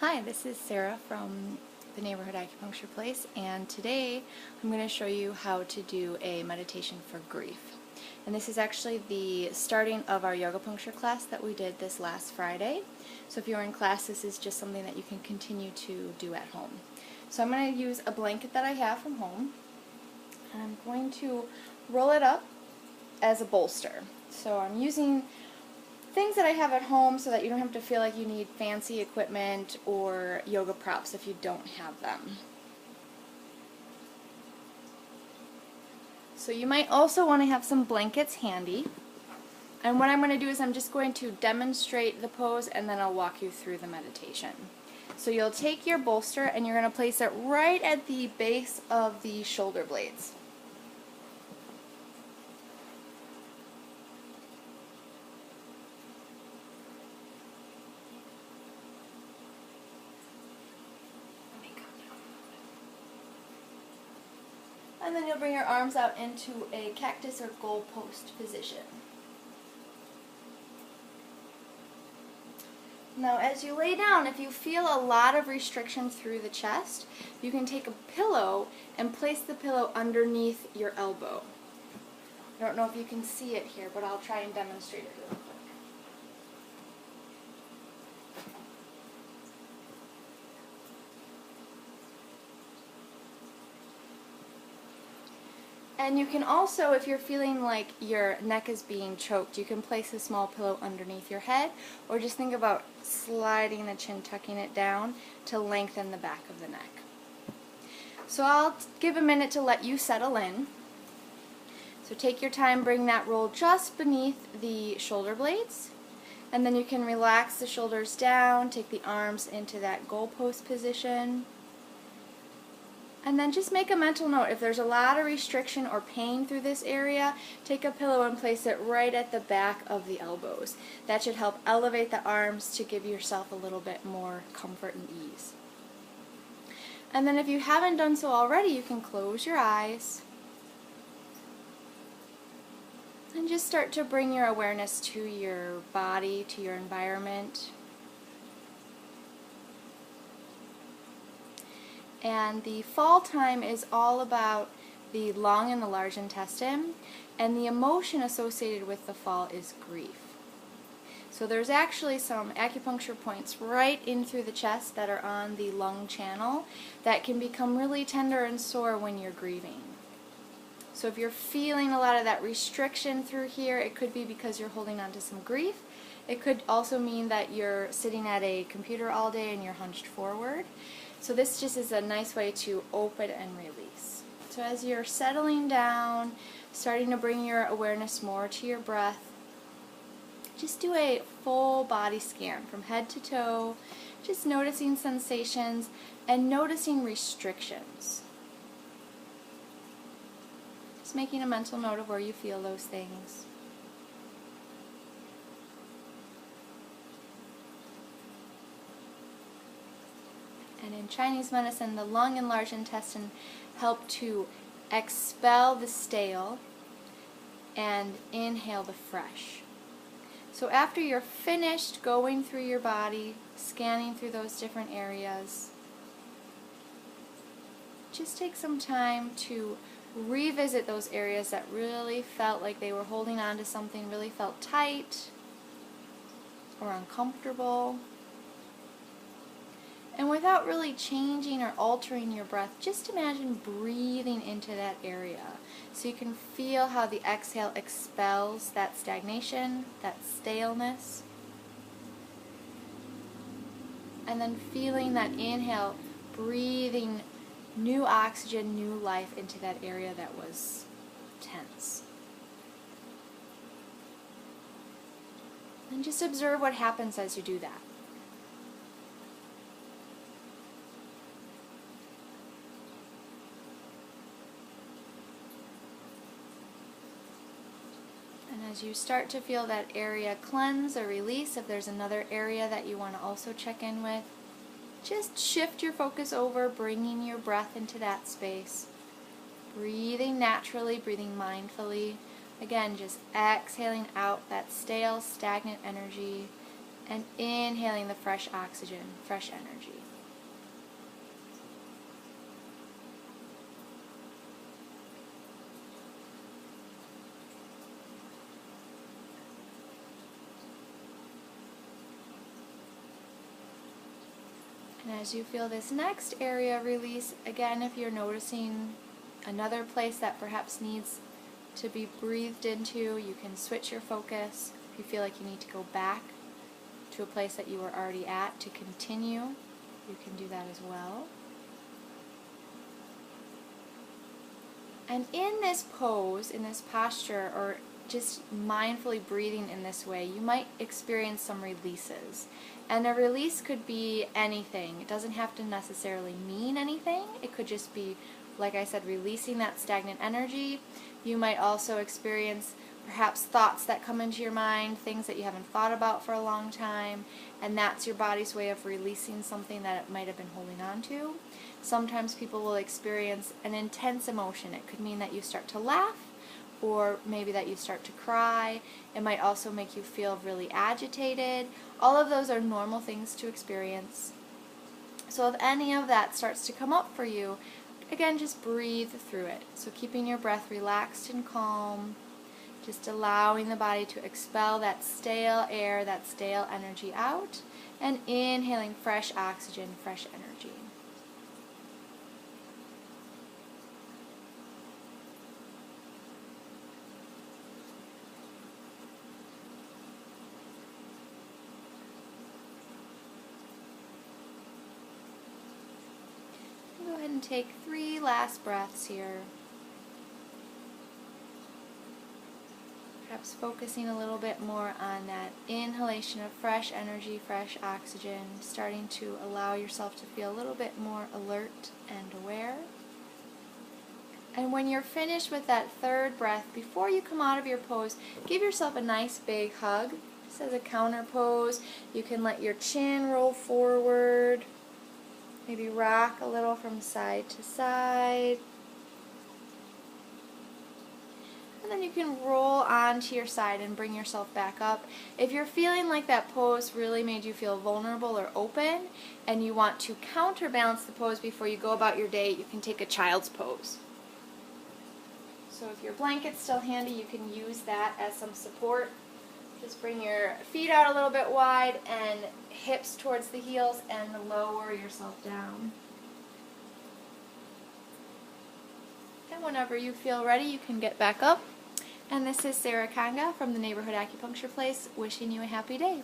Hi, this is Sarah from the Neighborhood Acupuncture Place, and today I'm going to show you how to do a meditation for grief. And this is actually the starting of our yoga puncture class that we did this last Friday. So if you're in class, this is just something that you can continue to do at home. So I'm going to use a blanket that I have from home, and I'm going to roll it up as a bolster. So I'm using things that I have at home so that you don't have to feel like you need fancy equipment or yoga props if you don't have them. So you might also want to have some blankets handy. And what I'm going to do is I'm just going to demonstrate the pose and then I'll walk you through the meditation. So you'll take your bolster and you're going to place it right at the base of the shoulder blades. And then you'll bring your arms out into a cactus or goalpost position. Now as you lay down, if you feel a lot of restriction through the chest, you can take a pillow and place the pillow underneath your elbow. I don't know if you can see it here, but I'll try and demonstrate it real quick. And you can also, if you're feeling like your neck is being choked, you can place a small pillow underneath your head, or just think about sliding the chin, tucking it down to lengthen the back of the neck. So I'll give a minute to let you settle in. So take your time, bring that roll just beneath the shoulder blades, and then you can relax the shoulders down, take the arms into that goalpost position. And then just make a mental note, if there's a lot of restriction or pain through this area, take a pillow and place it right at the back of the elbows. That should help elevate the arms to give yourself a little bit more comfort and ease. And then if you haven't done so already, you can close your eyes and just start to bring your awareness to your body, to your environment. And the fall time is all about the lung and the large intestine, and the emotion associated with the fall is grief. So there's actually some acupuncture points right in through the chest that are on the lung channel that can become really tender and sore when you're grieving. So if you're feeling a lot of that restriction through here, it could be because you're holding on to some grief. It could also mean that you're sitting at a computer all day and you're hunched forward. So this just is a nice way to open and release. So as you're settling down, starting to bring your awareness more to your breath, just do a full body scan from head to toe, just noticing sensations and noticing restrictions. Just making a mental note of where you feel those things. And in Chinese medicine, the lung and large intestine help to expel the stale and inhale the fresh. So after you're finished going through your body, scanning through those different areas, just take some time to revisit those areas that really felt like they were holding on to something, really felt tight or uncomfortable. And without really changing or altering your breath, just imagine breathing into that area. So you can feel how the exhale expels that stagnation, that staleness. And then feeling that inhale, breathing new oxygen, new life into that area that was tense. And just observe what happens as you do that. As you start to feel that area cleanse or release, if there's another area that you want to also check in with, just shift your focus over, bringing your breath into that space. Breathing naturally, breathing mindfully. Again, just exhaling out that stale, stagnant energy and inhaling the fresh oxygen, fresh energy. And as you feel this next area release, again, if you're noticing another place that perhaps needs to be breathed into, you can switch your focus. If you feel like you need to go back to a place that you were already at to continue, you can do that as well. And in this pose, in this posture, or just mindfully breathing in this way, you might experience some releases. And a release could be anything. It doesn't have to necessarily mean anything. It could just be, like I said, releasing that stagnant energy. You might also experience perhaps thoughts that come into your mind, things that you haven't thought about for a long time, and that's your body's way of releasing something that it might have been holding on to. Sometimes people will experience an intense emotion. It could mean that you start to laugh, or maybe that you start to cry. It might also make you feel really agitated. All of those are normal things to experience. So if any of that starts to come up for you, again, just breathe through it. So keeping your breath relaxed and calm, just allowing the body to expel that stale air, that stale energy out, and inhaling fresh oxygen, fresh energy. Go ahead and take 3 last breaths here. Perhaps focusing a little bit more on that inhalation of fresh energy, fresh oxygen, starting to allow yourself to feel a little bit more alert and aware. And when you're finished with that 3rd breath, before you come out of your pose, give yourself a nice big hug. This is a counter pose. You can let your chin roll forward. Maybe rock a little from side to side. And then you can roll onto your side and bring yourself back up. If you're feeling like that pose really made you feel vulnerable or open, and you want to counterbalance the pose before you go about your day, you can take a child's pose. So if your blanket's still handy, you can use that as some support. Just bring your feet out a little bit wide and hips towards the heels and lower yourself down. And whenever you feel ready, you can get back up. And this is Sarah Kanga from the Neighborhood Acupuncture Place, wishing you a happy day.